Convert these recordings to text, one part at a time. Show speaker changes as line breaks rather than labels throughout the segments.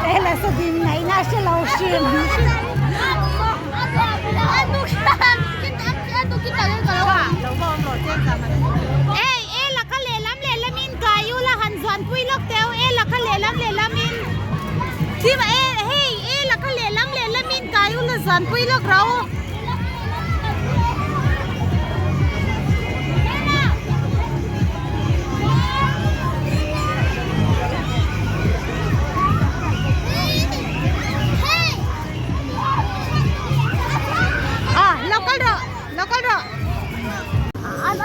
Ela sa din na inasya lausin. Ela ka lelam lelamin kayo lahan zuan puilok teo ela ka lelam lelamin. Sim hey ela ka lelam lelamin kayo la zuan puilok raw.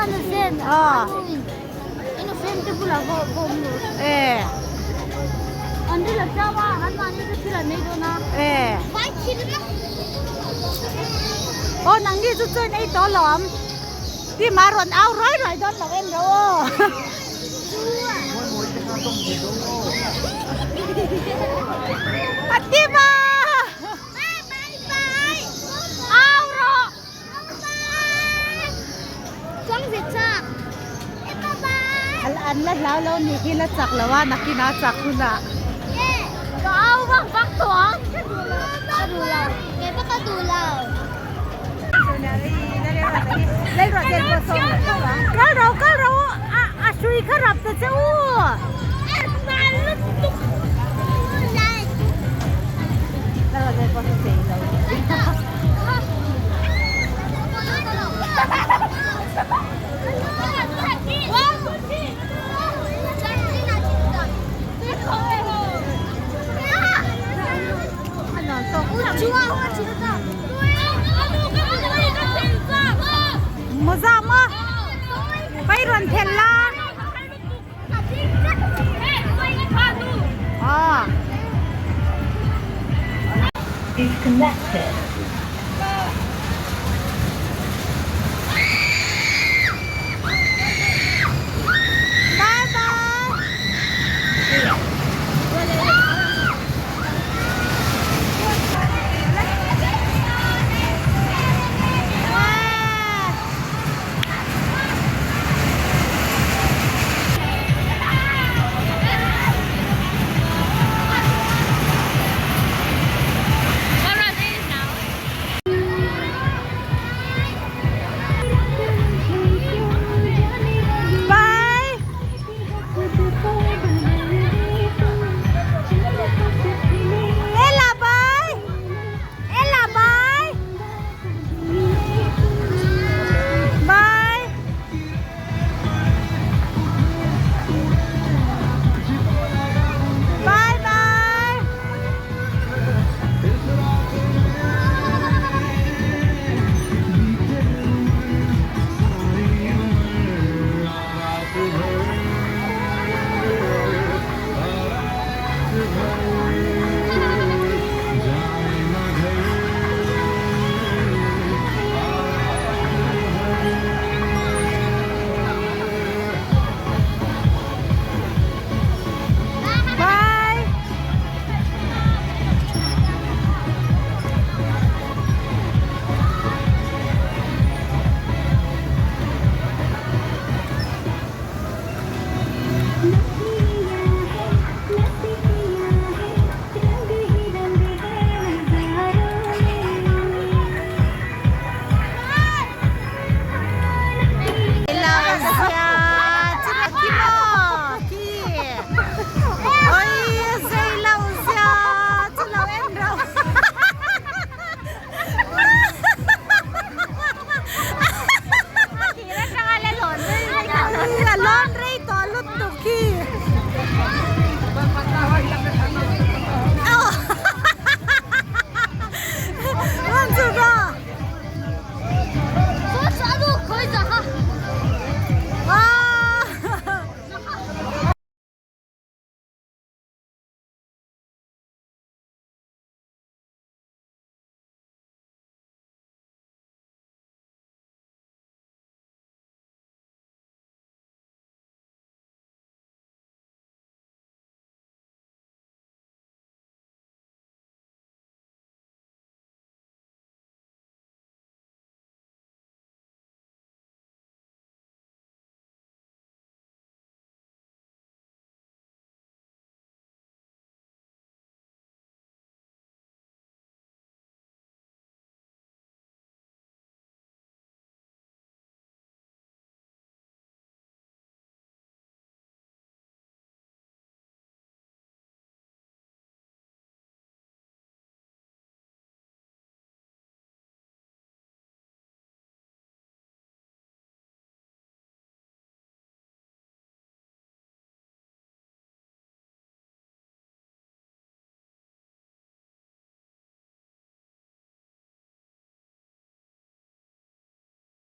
Ano sen? Inocente pula bombo. Andi lagtawa hanmani to sila nei do na. Bai khirna.
Oh nang ni chu choi nei to lom. Ti maron au roi roi don lo em ro. Ati ba. An la lao ni hila chak lawa nakina chak huna
to au bang bak tuang kadulaw ke ba kadulaw
lai ro den ko so ka ro a sui kharap ta chau
man lu tuk lai
la den ko so sei lo Moza ma bay ron thel la
Disconnected.